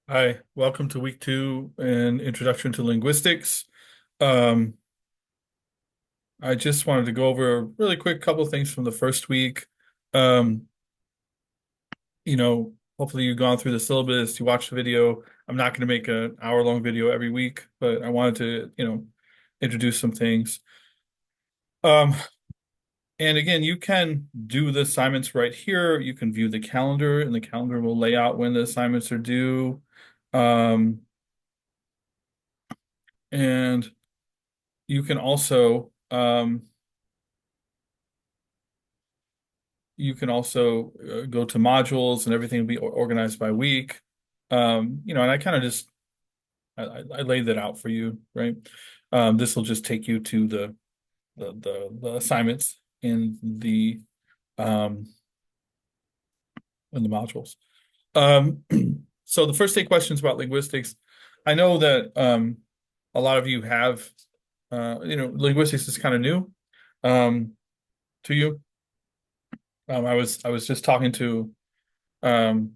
Hi, welcome to week two and introduction to linguistics. Um, I just wanted to go over a really quick couple things from the first week. Um, Hopefully you've gone through the syllabus, you watched the video. I'm not going to make an hour-long video every week, but I wanted to, introduce some things. Um, and again, you can do the assignments right here. You can view the calendar, and the calendar will lay out when the assignments are due. Um, and you can also go to modules and everything will be organized by week. And I kind of just I laid that out for you, right? This will just take you to the assignments um, in the modules. Um, so the first 8 questions about linguistics. I know that a lot of you have linguistics is kind of new um, to you. I was just talking to um,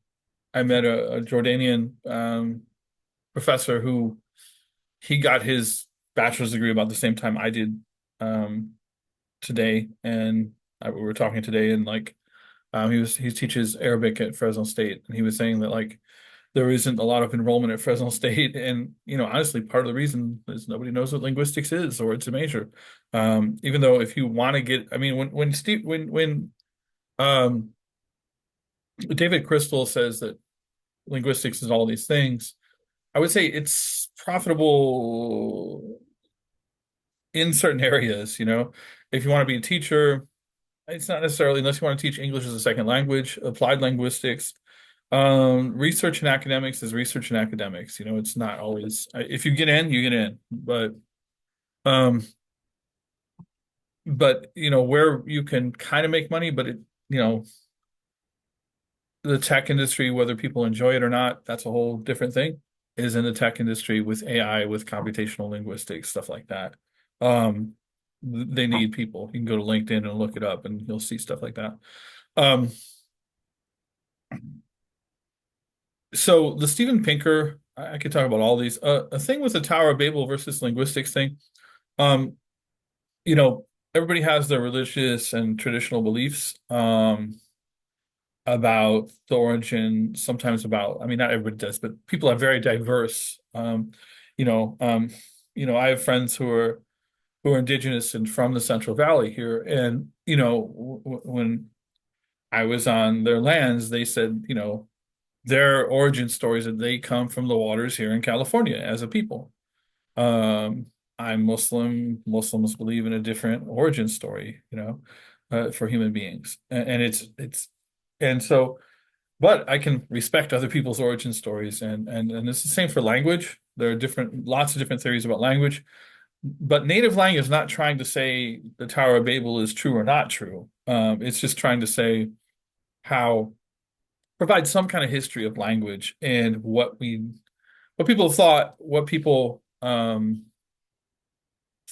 I met a Jordanian professor who he got his bachelor's degree about the same time I did um, today, and we were talking today, and like he teaches Arabic at Fresno State, and he was saying that like there isn't a lot of enrollment at Fresno State, and honestly, part of the reason is nobody knows what linguistics is or it's a major. Even though if you want to get, I mean, when Steve when um, David Crystal says that linguistics is all these things. I would say it's profitable in certain areas, If you want to be a teacher, it's not necessarily unless you want to teach English as a second language, applied linguistics. Research and academics is research and academics. It's not always if you get in, you get in. Um, but where you can kind of make money, but you know, the tech industry, whether people enjoy it or not, that's a whole different thing, is in the tech industry with AI, with computational linguistics, stuff like that. Um, they need people. You can go to LinkedIn and look it up and you'll see stuff like that. Um, so the Steven Pinker, I could talk about all these. A thing with the Tower of Babel versus linguistics thing. Um, Everybody has their religious and traditional beliefs. About the origin, sometimes about, I mean, not everybody does, but people are very diverse. You know, um, I have friends who are indigenous and from the Central Valley here, and when I was on their lands, they said, their origin stories that they come from the waters here in California as a people. Um, I'm Muslim. Muslims believe in a different origin story, for human beings, and and so. But I can respect other people's origin stories, and it's the same for language. There are lots of different theories about language, but native language is not trying to say the Tower of Babel is true or not true. It's just trying to say how provide some kind of history of language and what people thought, what people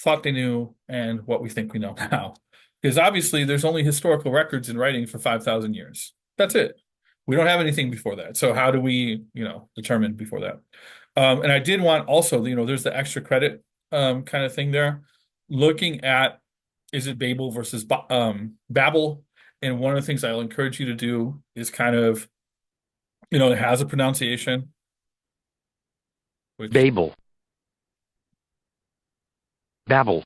thought they knew, and what we think we know now. Because obviously, there's only historical records in writing for 5,000 years. That's it. We don't have anything before that. So how do we, determine before that? And I did want also, there's the extra credit kind of thing there, looking at is it Babel versus Babel? And one of the things I'll encourage you to do is kind of, it has a pronunciation, which Babel, Babel.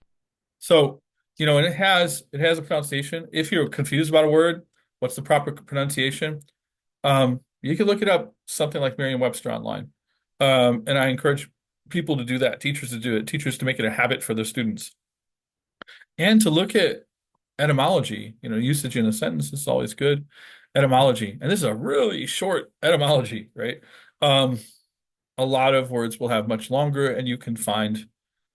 so, and it has a pronunciation. If you're confused about a word, what's the proper pronunciation? You can look it up, something like Merriam-Webster online. And I encourage people to do that, teachers to do it, teachers to make it a habit for their students, and to look at etymology. Usage in a sentence is always good. Etymology, and this is a really short etymology, right? Um, a lot of words will have much longer, and you can find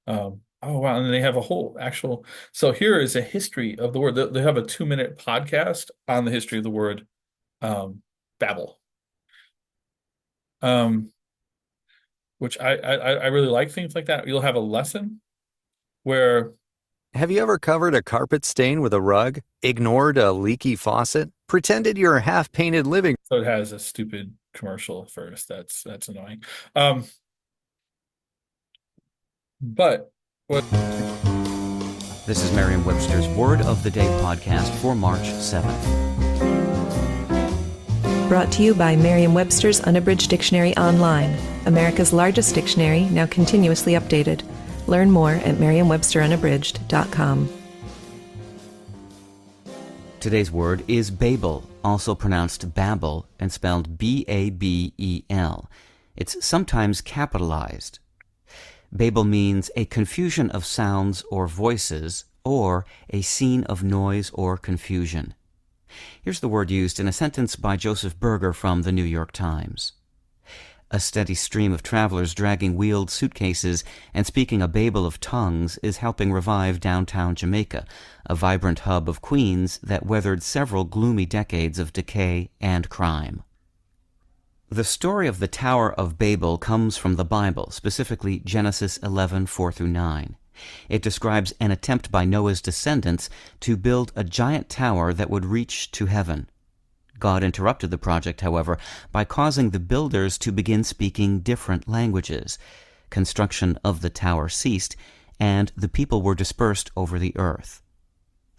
oh wow, and they have a whole actual. So here is a history of the word. They have a 2-minute podcast on the history of the word Babel, um, which I really like things like that. You'll have a lesson where Have you ever covered a carpet stain with a rug? Ignored a leaky faucet? Pretended your half-painted living. So it has a stupid commercial first. That's annoying. Um, but what This is Merriam-Webster's Word of the Day podcast for March 7th. Brought to you by Merriam-Webster's Unabridged Dictionary Online, America's largest dictionary, now continuously updated. Learn more at merriam-websterunabridged.com. Today's word is Babel, also pronounced Babel and spelled B-A-B-E-L. It's sometimes capitalized. Babel means a confusion of sounds or voices, or a scene of noise or confusion. Here's the word used in a sentence by Joseph Berger from the New York Times. A steady stream of travelers dragging wheeled suitcases and speaking a babel of tongues is helping revive downtown Jamaica, a vibrant hub of Queens that weathered several gloomy decades of decay and crime. The story of the Tower of Babel comes from the Bible, specifically Genesis 11:4-9. It describes an attempt by Noah's descendants to build a giant tower that would reach to heaven. God interrupted the project, however, by causing the builders to begin speaking different languages. Construction of the tower ceased, and the people were dispersed over the earth.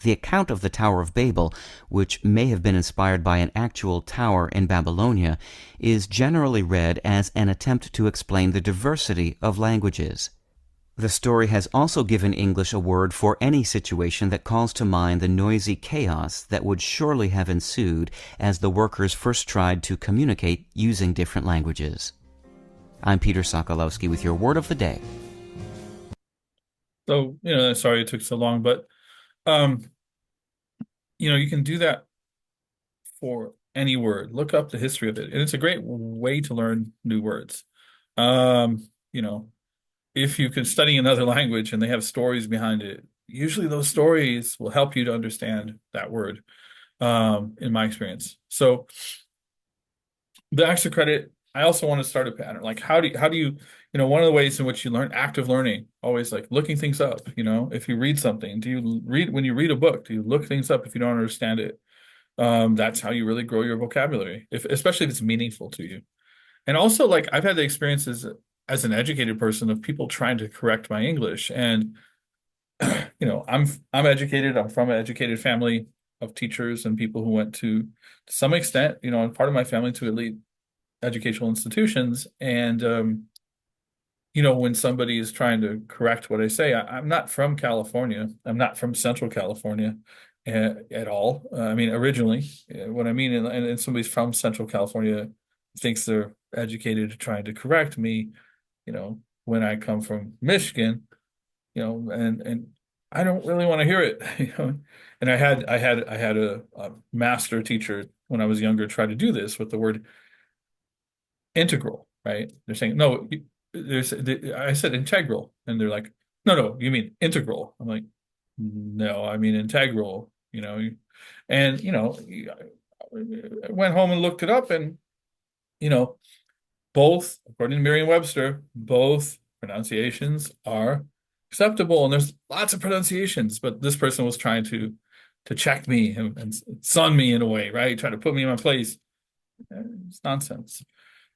The account of the Tower of Babel, which may have been inspired by an actual tower in Babylonia, is generally read as an attempt to explain the diversity of languages. The story has also given English a word for any situation that calls to mind the noisy chaos that would surely have ensued as the workers first tried to communicate using different languages. I'm Peter Sokolowski with your Word of the Day. so sorry it took so long, but you can do that for any word. Look up the history of it, and it's a great way to learn new words. Um, you know, if you can study another language and they have stories behind it, usually those stories will help you to understand that word, in my experience. So the extra credit, I also want to start a pattern. Like how do you, one of the ways in which you learn active learning, always like looking things up, if you read something, when you read a book, do you look things up if you don't understand it? That's how you really grow your vocabulary, especially if it's meaningful to you. And also, like, I've had the experiences as an educated person of people trying to correct my English. And, I'm educated. I'm from an educated family of teachers and people who went to some extent, and part of my family to elite educational institutions. And, when somebody is trying to correct what I say, I'm not from California. I'm not from Central California at all. I mean, originally, what I mean, and somebody's from Central California thinks they're educated trying to correct me, when I come from Michigan, and I don't really want to hear it, And I had a master teacher when I was younger try to do this with the word integral, right? They're saying, no, I said integral. And they're like, no, no, you mean integral. I'm like, no, I mean integral, and, I went home and looked it up and, you know, both, according to Merriam-Webster, both pronunciations are acceptable. And there's lots of pronunciations, but this person was trying to check me and sun me in a way, right? Trying to put me in my place. It's nonsense.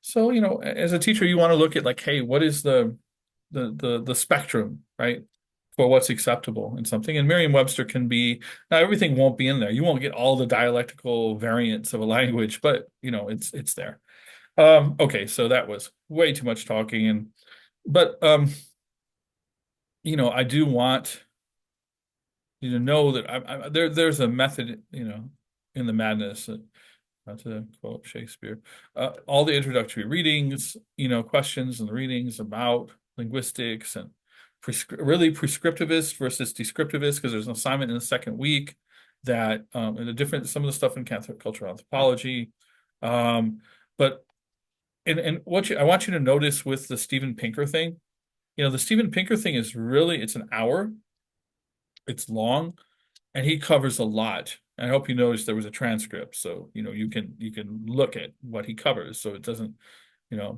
So, as a teacher, you want to look at like, hey, what is the spectrum, right? For what's acceptable in something. And Merriam-Webster can be, now everything won't be in there. You won't get all the dialectical variants of a language, but it's there. Okay, so that was way too much talking, but I do want you to know that there's a method, in the madness. Not to quote Shakespeare, all the introductory readings, questions and readings about linguistics and really prescriptivist versus descriptivist, because there's an assignment in the second week that and some of the stuff in cultural anthropology, but and I want you to notice with the Steven Pinker thing, the Steven Pinker thing is really, it's an hour, it's long, and he covers a lot. I hope you noticed there was a transcript, so you can look at what he covers, so it doesn't,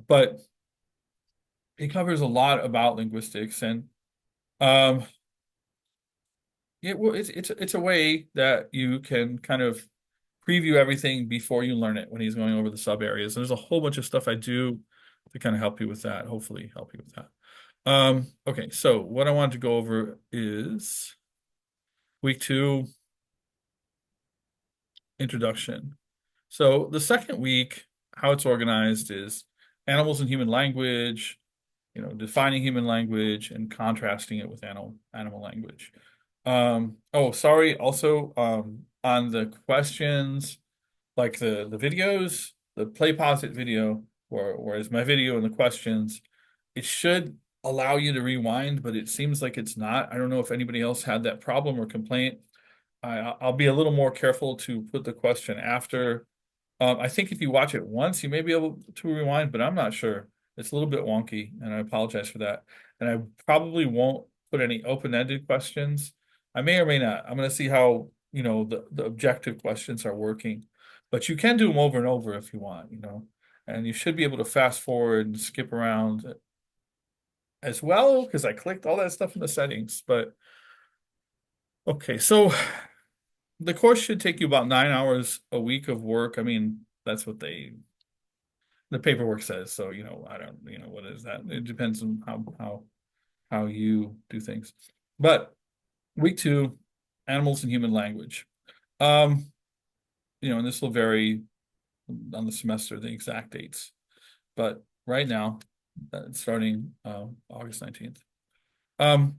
but he covers a lot about linguistics, and um, well, it's a way that you can kind of preview everything before you learn it when he's going over the sub areas. And there's a whole bunch of stuff I do to kind of help you with that, hopefully help you with that. Okay, so what I wanted to go over is week 2 introduction. So the second week, how it's organized is animals and human language, defining human language and contrasting it with animal language. Oh, sorry. Also, on the questions, like the videos, the play pause it video, or whereas my video and the questions, it should allow you to rewind, but it seems like it's not. I don't know if anybody else had that problem or complaint. I'll be a little more careful to put the question after. I think if you watch it once, you may be able to rewind, but I'm not sure. It's a little bit wonky, and I apologize for that. And I probably won't put any open-ended questions. I may or may not. I'm going to see how, the objective questions are working. But you can do them over and over if you want, and you should be able to fast forward and skip around as well, because I clicked all that stuff in the settings. But okay, so the course should take you about 9 hours a week of work. I mean, that's what the paperwork says. So, I don't, what is that? It depends on how you do things. But week 2, animals and human language. Um, and this will vary on the semester, the exact dates. But right now, starting August 19th.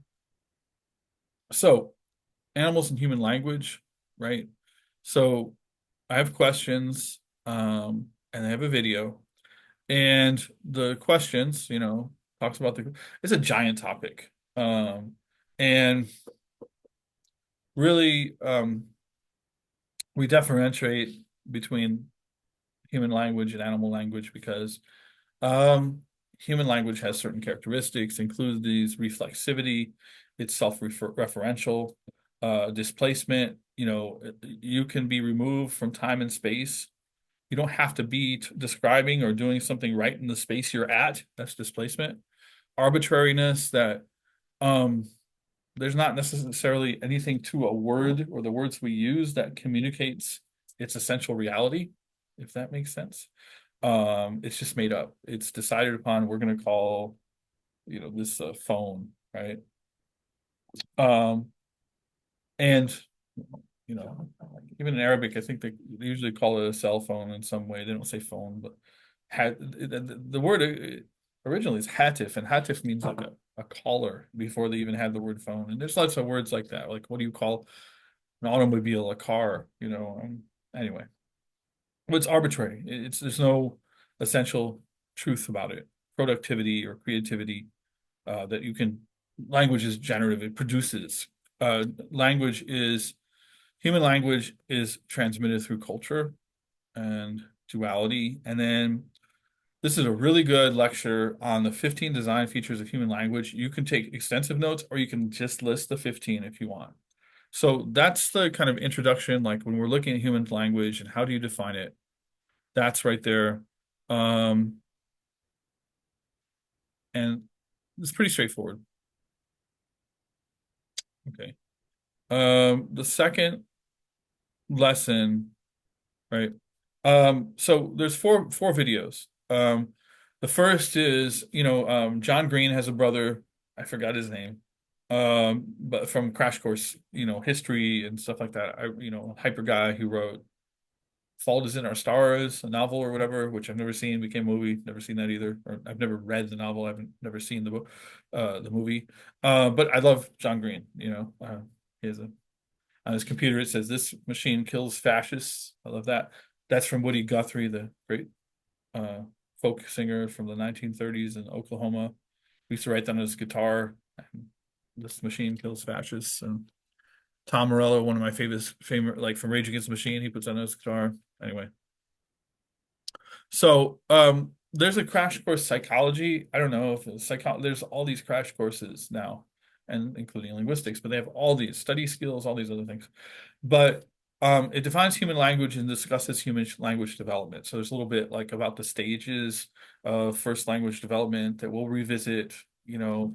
So animals and human language, right? So I have questions, and I have a video. And the questions, talks about it's a giant topic. And really, we differentiate between human language and animal language because human language has certain characteristics, include these reflexivity, it's self-referential, displacement, you can be removed from time and space. You don't have to be describing or doing something right in the space you're at. That's displacement. Arbitrariness, that um, there's not necessarily anything to a word or the words we use that communicates its essential reality, if that makes sense. It's just made up. It's decided upon. We're going to call, this phone, right? And even in Arabic, I think they usually call it a cell phone in some way. They don't say phone, but the word originally is hatif, and hatif means like a caller before they even had the word phone. And there's lots of words like that. Like, what do you call an automobile, a car? Anyway, but it's arbitrary. There's no essential truth about it. Productivity or creativity, that you can. Language is generative. It produces. Language is Human language is transmitted through culture and duality. And then this is a really good lecture on the 15 design features of human language. You can take extensive notes or you can just list the 15 if you want. So that's the kind of introduction, like when we're looking at human language and how do you define it? That's right there. And it's pretty straightforward. Okay. The second lesson, right? So there's four videos. The first is, John Green has a brother, I forgot his name. But from Crash Course, history and stuff like that. Hyper guy who wrote Fault is in Our Stars, a novel or whatever, which I've never seen, became a movie. Never seen that either. Or I've never read the novel. I've never seen the book, the movie. But I love John Green. He has on his computer, it says, "This machine kills fascists." I love that. That's from Woody Guthrie, the great folk singer from the 1930s in Oklahoma. He used to write that on his guitar. This machine kills fascists. And Tom Morello, one of my favorite, like from Rage Against the Machine, he puts on his guitar. Anyway, so there's a crash course psychology. I don't know if it's there's all these crash courses now, and including linguistics, but they have all these study skills, all these other things. But it defines human language and discusses human language development. So there's a little bit like about the stages of first language development that we'll revisit, in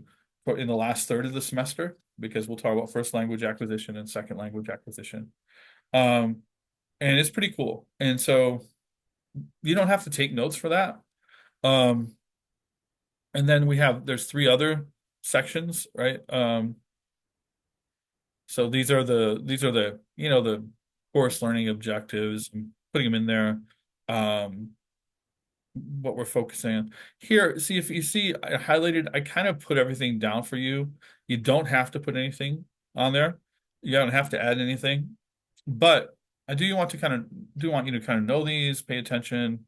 the last third of the semester, because we'll talk about first language acquisition and second language acquisition. and it's pretty cool. And so you don't have to take notes for that. Um, and then there's three other sections, right? So these are the the course learning objectives. I'm putting them in there. Um, what we're focusing on here. See if you see I highlighted. I kind of put everything down for you. You don't have to put anything on there. You don't have to add anything. But I do want you to kind of know these, pay attention.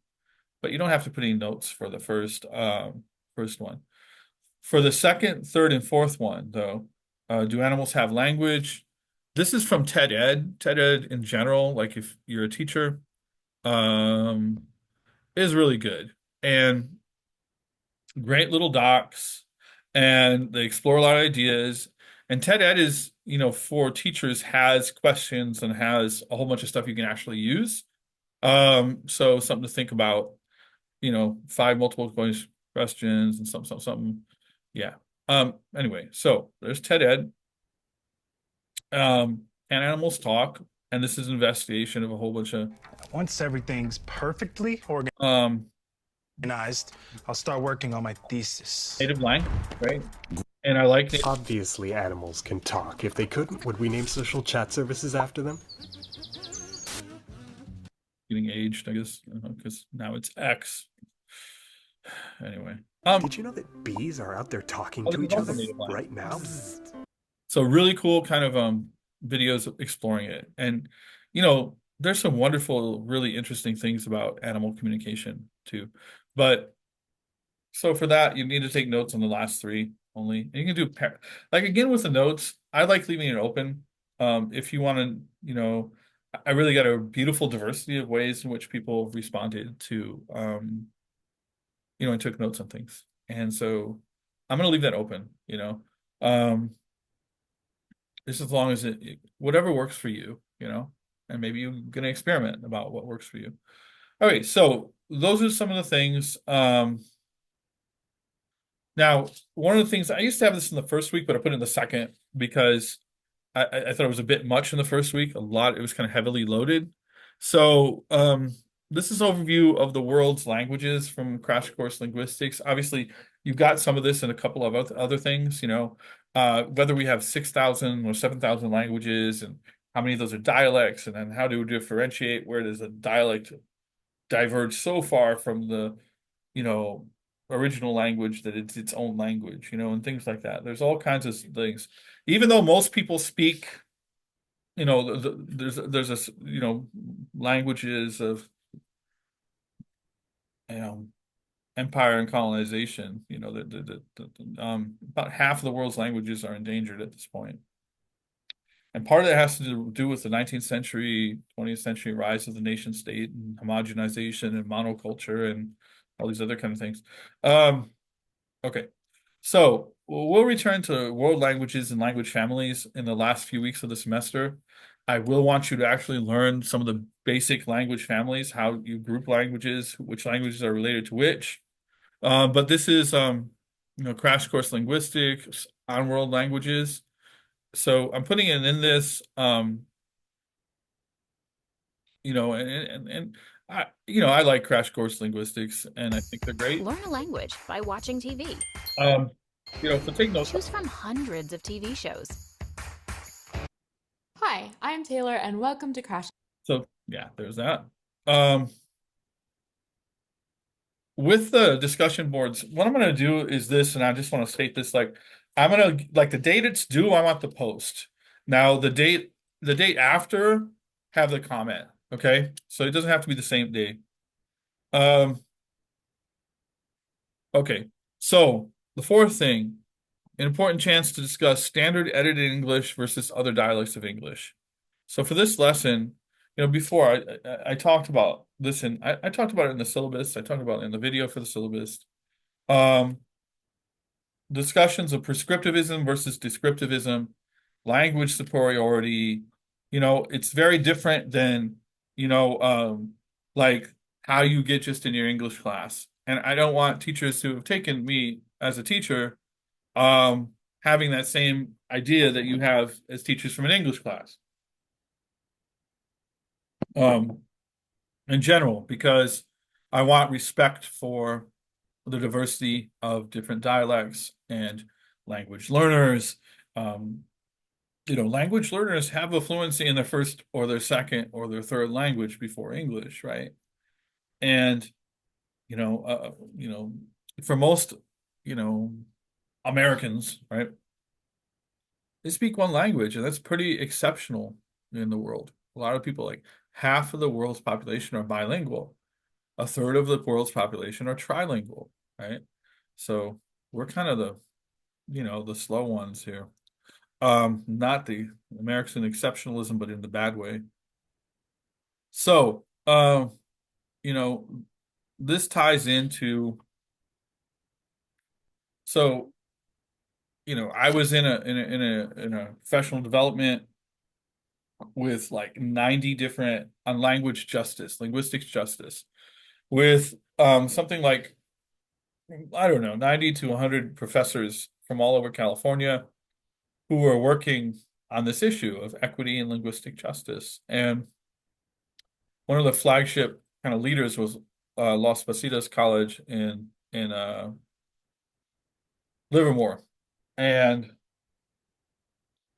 But you don't have to put any notes for the first one. For the second, third, and fourth one, though, do animals have language? This is from TED Ed. TED Ed in general, like if you're a teacher, um, is really good and great little docs, and they explore a lot of ideas. And TED Ed is, for teachers, has questions and has a whole bunch of stuff you can actually use. So something to think about, five multiple choice questions and something. Yeah. Anyway, so there's TED Ed. And animals talk, and this is an investigation of a whole bunch of Once everything's perfectly um organized, I'll start working on my thesis. native language, right? And I like it. Obviously, animals can talk. If they couldn't, would we name social chat services after them? Getting aged, I guess, because now it's X. Anyway, Did you know that bees are out there talking oh, to there's each also other native language. right now? So really cool kind of videos exploring it. And there's some wonderful, really interesting things about animal communication too. But so for that, you need to take notes on the last three only. And you can do like again with the notes, I like leaving it open. If you want to, I really got a beautiful diversity of ways in which people responded to and took notes on things. And so I'm gonna leave that open. Um just as long as whatever works for you, and maybe you're gonna experiment about what works for you. All right, so those are some of the things. Now, one of the things I used to have this in the first week, but I put it in the second because I thought it was a bit much in the first week. It was kind of heavily loaded. So, this is an overview of the world's languages from Crash Course Linguistics. Obviously, you've got some of this and a couple of other things, whether we have 6,000 or 7,000 languages and how many of those are dialects, and then how do we differentiate where does a dialect diverge so far from the, you know, original language that it's its own language, and things like that. There's all kinds of things. Even though most people speak, there's languages of um, empire and colonization. About half of the world's languages are endangered at this point. And part of that has to do with the 19th century, 20th century rise of the nation state and homogenization and monoculture and all these other kind of things. Okay. So we'll return to world languages and language families in the last few weeks of the semester. I will want you to actually learn some of the basic language families, how you group languages, which languages are related to which. But this is, Crash Course Linguistics on world languages. So I'm putting it in this, and I like Crash Course Linguistics, and I think they're great. Learn a language by watching TV. So take notes. Choose from hundreds of TV shows. Hi, I'm Taylor, and welcome to Crash. So yeah, there's that. With the discussion boards, what I'm going to do is this, and I just want to state this, I'm going to, the date it's due, I want the post. Now, the date after, have the comment, okay? So it doesn't have to be the same day. Okay, so the fourth thing, an important chance to discuss standard edited English versus other dialects of English. So for this lesson, before I talked about this, and I talked about it in the syllabus. I talked about it in the video for the syllabus. Discussions of prescriptivism versus descriptivism, language superiority. It's very different than, like how you get just in your English class. And I don't want teachers who have taken me as a teacher, having that same idea that you have as teachers from an English class. um, in general, because I want respect for the diversity of different dialects and language learners. Um, language learners have a fluency in their first or their second or their third language before English, right? And you know, you know, for most, you know, Americans, right, they speak one language, and that's pretty exceptional in the world. A lot of people, like half of the world's population, are bilingual. A third of the world's population are trilingual, right? So we're kind of the slow ones here. Not the American exceptionalism, but in the bad way. So, you know, this ties into, so, I was in a professional development with like 90 different on language justice, linguistics justice, with something like, I don't know, 90 to 100 professors from all over California who were working on this issue of equity and linguistic justice. And one of the flagship kind of leaders was Los Positas College in Livermore. And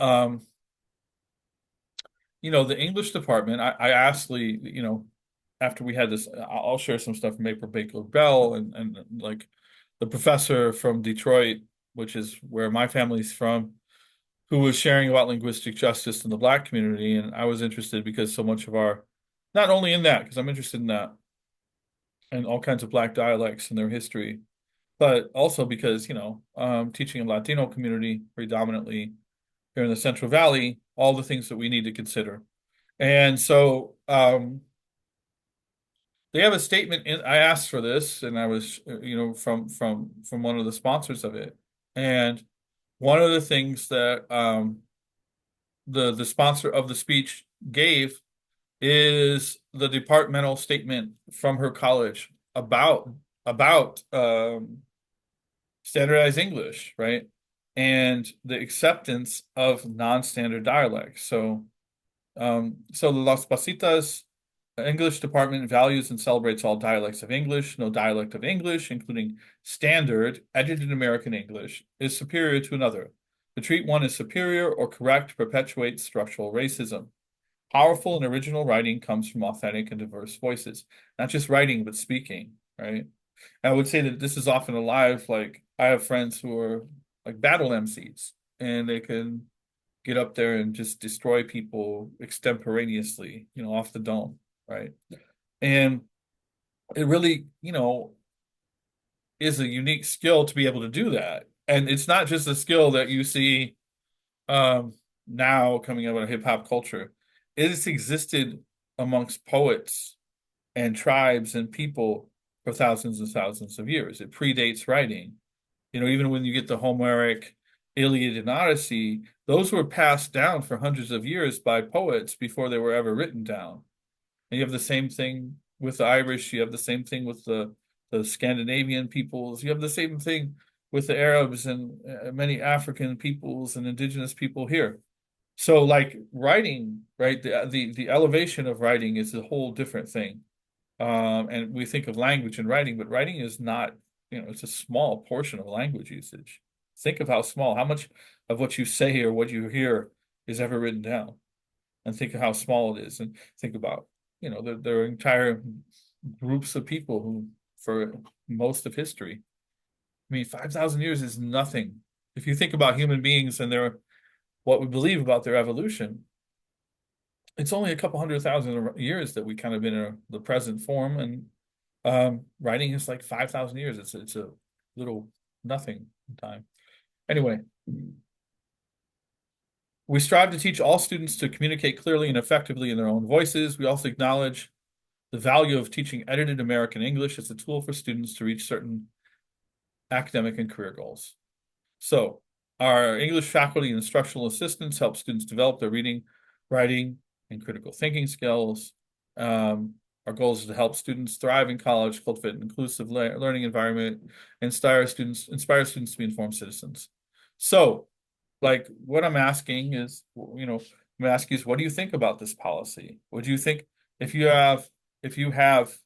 um, the English department, I asked Lee, after we had this, I'll share some stuff from April Baker Bell and like the professor from Detroit, which is where my family's from, who was sharing about linguistic justice in the Black community. And I was interested because so much of not only in that, because I'm interested in that and all kinds of Black dialects and their history, but also because, teaching in Latino community predominantly here in the Central Valley, all the things that we need to consider. And so they have a statement I asked for this, and I was, from one of the sponsors of it. And one of the things that the sponsor of the speech gave is the departmental statement from her college about standardized English, right? And the acceptance of non-standard dialects. So the Las Pasitas English department values and celebrates all dialects of English. No dialect of English, including standard, edited American English, is superior to another. To treat one as superior or correct perpetuates structural racism. Powerful and original writing comes from authentic and diverse voices, not just writing, but speaking, right? I would say that this is often alive. Like, I have friends who are like battle MCs, and they can get up there and just destroy people extemporaneously, off the dome, right? And it really, is a unique skill to be able to do that. And it's not just a skill that you see um, now coming out of hip hop culture. It has existed amongst poets and tribes and people for thousands and thousands of years. It predates writing. Even when you get the Homeric Iliad and Odyssey, those were passed down for hundreds of years by poets before they were ever written down. And you have the same thing with the Irish, you have the same thing with the Scandinavian peoples, you have the same thing with the Arabs and many African peoples and indigenous people here. So like writing, right? The elevation of writing is a whole different thing. And we think of language and writing, but writing is not, it's a small portion of language usage. Think of how small, how much of what you say or what you hear is ever written down, and think of how small it is, and think about, there are entire groups of people who, for most of history, I mean, 5,000 years is nothing. If you think about human beings and what we believe about their evolution, it's only a couple 100,000 years that we kind of in the present form, and writing is like 5,000 years. It's a little nothing time. Anyway, we strive to teach all students to communicate clearly and effectively in their own voices. We also acknowledge the value of teaching edited American English as a tool for students to reach certain academic and career goals. So our English faculty and instructional assistants help students develop their reading, writing, and critical thinking skills. Our goal is to help students thrive in college, cultivate an inclusive learning environment, and inspire students to be informed citizens. So, like, what I'm asking is, I'm asking is, what do you think about this policy? What do you think If you have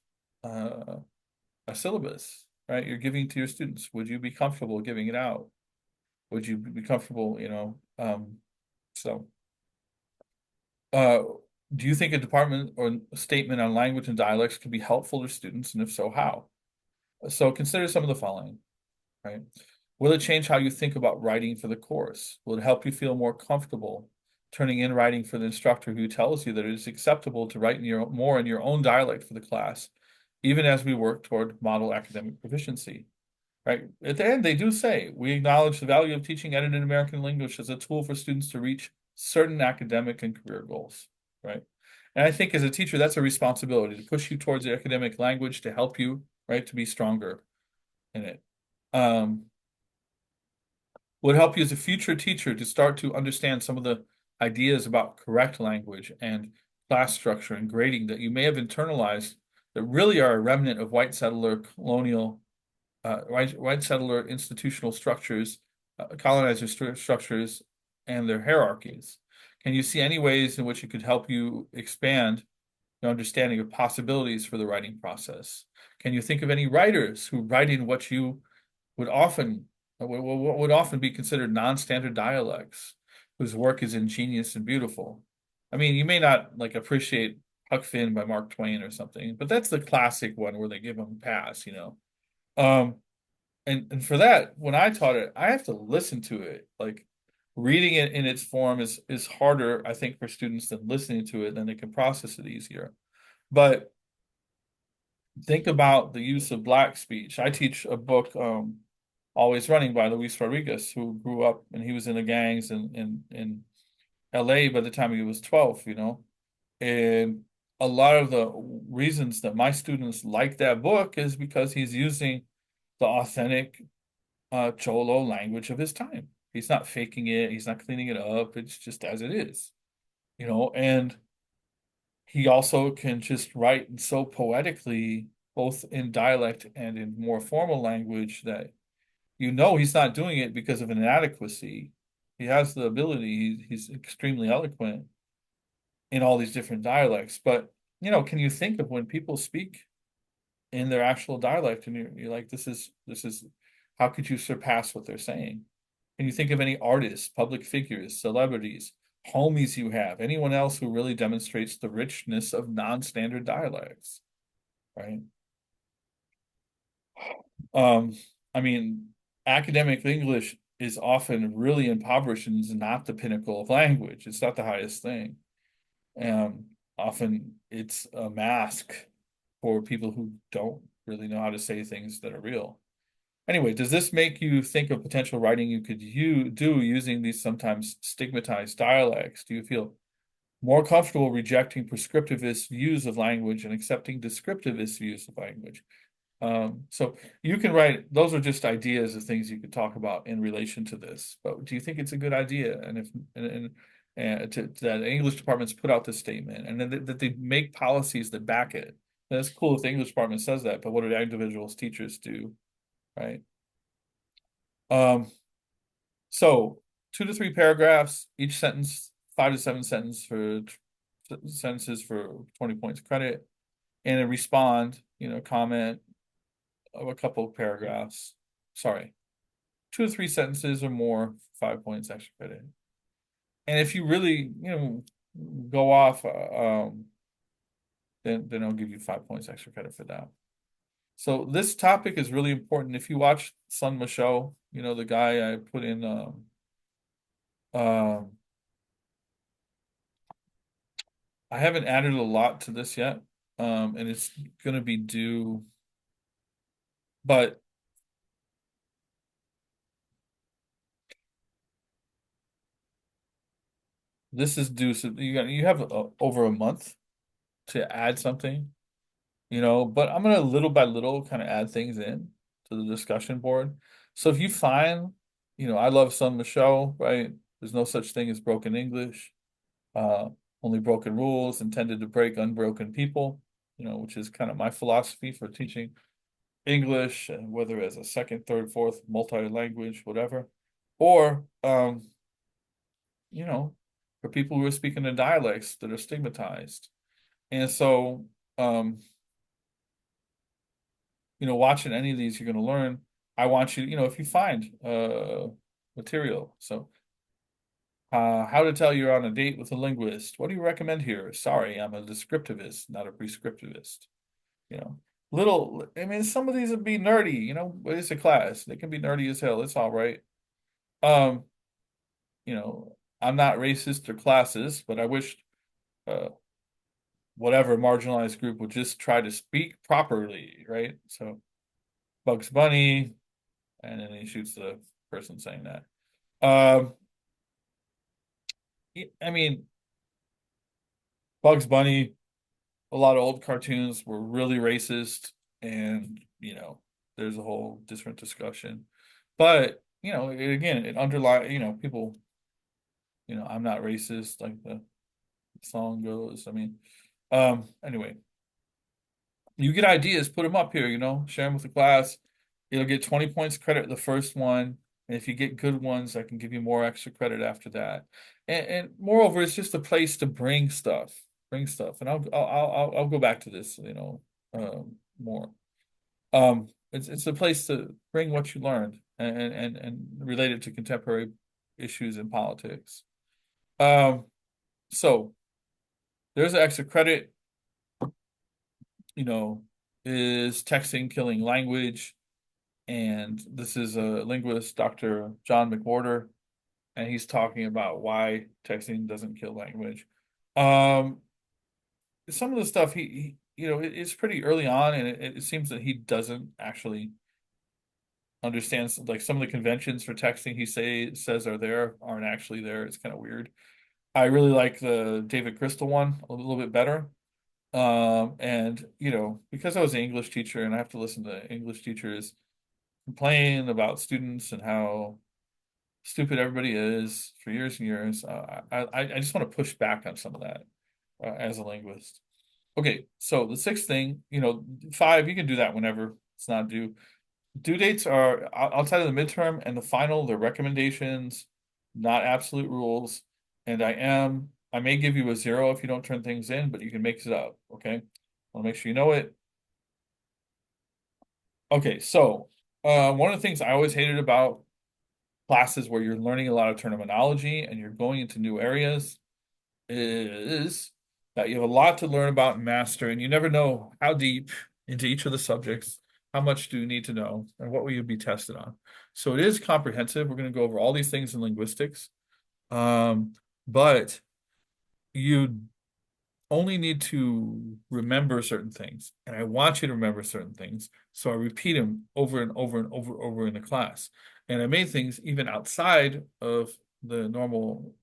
uh, a syllabus, right, you're giving to your students, would you be comfortable giving it out? Would you be comfortable, so uh, do you think a department or a statement on language and dialects could be helpful to students, and if so, how? So consider some of the following, right? Will it change how you think about writing for the course? Will it help you feel more comfortable turning in writing for the instructor who tells you that it is acceptable to write more in your own dialect for the class, even as we work toward model academic proficiency? Right? At the end, they do say, we acknowledge the value of teaching edited American English as a tool for students to reach certain academic and career goals, right? And I think as a teacher, that's a responsibility to push you towards the academic language to help you, right, to be stronger in it. Would help you as a future teacher to start to understand some of the ideas about correct language and class structure and grading that you may have internalized that really are a remnant of white settler colonial white settler institutional structures, colonizer structures, and their hierarchies. Can you see any ways in which it could help you expand your understanding of possibilities for the writing process? Can you think of any writers who write in what you would often would often be considered non-standard dialects, whose work is ingenious and beautiful? I mean, you may not like appreciate Huck Finn by Mark Twain or something, but that's the classic one where they give him a pass, you know. Um, and for that, when I taught it, I have to listen to it. Like reading it in its form is harder, I think, for students than listening to it, then they can process it easier. But think about the use of Black speech. I teach a book, Always Running by Luis Rodriguez, who grew up and he was in the gangs in LA by the time he was 12, you know. And a lot of the reasons that my students like that book is because he's using the authentic Cholo language of his time. He's not faking it. He's not cleaning it up. It's just as it is, you know. And he also can just write so poetically, both in dialect and in more formal language, that you know he's not doing it because of an inadequacy. He has the ability. He's extremely eloquent in all these different dialects. But you know, can you think of when people speak in their actual dialect, and you're like, this is how could you surpass what they're saying? Can you think of any artists, public figures, celebrities, homies you have, anyone else who really demonstrates the richness of non-standard dialects, right? Um, I mean, academic English is often really impoverished and is not the pinnacle of language. It's not the highest thing. Often it's a mask for people who don't really know how to say things that are real. Anyway, does this make you think of potential writing you could do using these sometimes stigmatized dialects? Do you feel more comfortable rejecting prescriptivist views of language and accepting descriptivist views of language? So you can write, those are just ideas of things you could talk about in relation to this, but do you think it's a good idea? And if, that English departments put out this statement and then that they make policies that back it. That's cool if the English department says that, but what do the individuals teachers do, right? So 2 to 3 paragraphs, each sentence, 5 to 7 sentences for 20 points credit, and a respond, comment of a couple of paragraphs. Sorry, 2 to 3 sentences or more, 5 points extra credit. And if you really, go off, then I'll give you 5 points extra credit for that. So this topic is really important. If you watch Sun Ma show, the guy I put in, I haven't added a lot to this yet, and it's going to be due, but this is due. So you have over a month to add something, but I'm gonna little by little kind of add things in to the discussion board. So if you find, I love Sun Michelle, right? There's no such thing as broken English, uh, only broken rules intended to break unbroken people, which is kind of my philosophy for teaching English, and whether as a second, third, fourth, multi-language, whatever, or for people who are speaking in dialects that are stigmatized. And so, watching any of these, you're going to learn. I want you, if you find material. So, how to tell you're on a date with a linguist. What do you recommend here? Sorry, I'm a descriptivist, not a prescriptivist. You know, I mean, some of these would be nerdy, but it's a class. They can be nerdy as hell. It's all right. Um, I'm not racist or classist, but I wish uh, whatever marginalized group would just try to speak properly, right? So Bugs Bunny, and then he shoots the person saying that. Um, I mean, Bugs Bunny, a lot of old cartoons were really racist, and there's a whole different discussion. But again, it underlies, people, I'm not racist, like the song goes. I mean, anyway, you get ideas, put them up here, share them with the class. You'll get 20 points credit the first one. And if you get good ones, I can give you more extra credit after that. And moreover, it's just a place to bring stuff. And I'll go back to this, more. It's a place to bring what you learned and relate it to contemporary issues in politics. Um, so there's an extra credit, you know, is texting killing language? And this is a linguist, Dr. John McWhorter, and he's talking about why texting doesn't kill language. Um, some of the stuff it's pretty early on, and it seems that he doesn't actually understand, like, some of the conventions for texting says are there aren't actually there. It's kind of weird. I really like the David Crystal one a little bit better. And because I was an English teacher and I have to listen to English teachers complain about students and how stupid everybody is for years and years. I just want to push back on some of that as a linguist. Okay, so the sixth thing, 5, you can do that whenever it's not due. Due dates are outside of the midterm and the final, they're recommendations, not absolute rules. And I may give you a 0 if you don't turn things in, but you can make it up. Okay, I'll make sure you know it. Okay, so one of the things I always hated about classes where you're learning a lot of terminology and you're going into new areas is that you have a lot to learn about and master, and you never know how deep into each of the subjects, how much do you need to know, and what will you be tested on. So it is comprehensive. We're going to go over all these things in linguistics. But you only need to remember certain things, and I want you to remember certain things. So I repeat them over and over and over in the class. And I made things even outside of the normal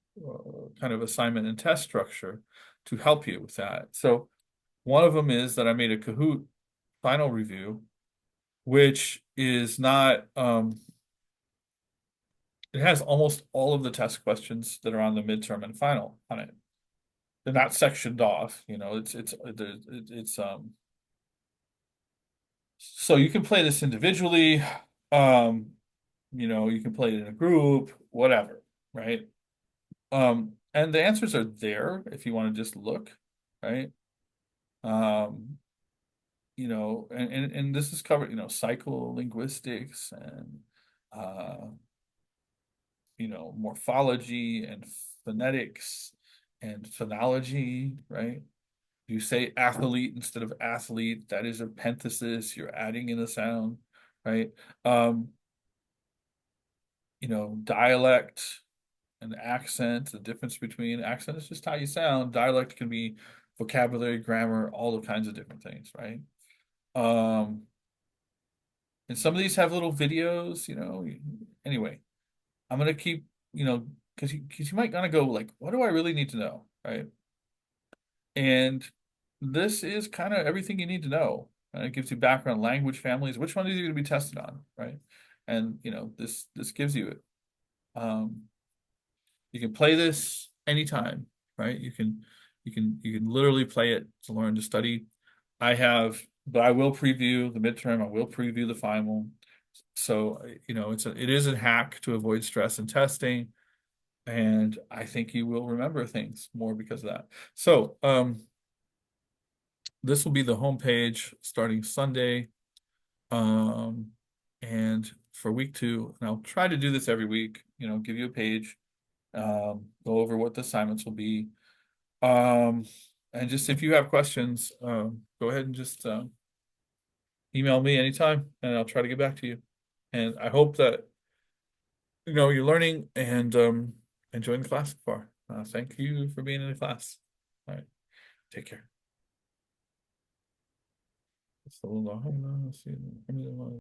kind of assignment and test structure to help you with that. So one of them is that I made a Kahoot final review, which is not, it has almost all of the test questions that are on the midterm and final on it. They're not sectioned off, so you can play this individually. You can play it in a group, whatever, right? And the answers are there if you want to just look, right? Um, and this is covered, psycholinguistics and uh, morphology and phonetics and phonology, right? You say athlete instead of athlete, that is a penthesis, you're adding in a sound, right? Um, dialect and accent, the difference between accent is just how you sound. Dialect can be vocabulary, grammar, all the kinds of different things, right? Um, and some of these have little videos, anyway, I'm gonna keep, because you might gonna go like, what do I really need to know, right? And this is kind of everything you need to know. And it gives you background, language families, which one are you going to be tested on, right? And this gives you it. You can play this anytime, right? You can literally play it to learn to study. But I will preview the midterm. I will preview the final. So it is a hack to avoid stress in testing, and I think you will remember things more because of that. So this will be the homepage starting Sunday. And for week 2, and I'll try to do this every week, give you a page, go over what the assignments will be. And just if you have questions, go ahead and just email me anytime and I'll try to get back to you. And I hope that you're learning and enjoying the class so far. Thank you for being in the class. All right, take care. So long.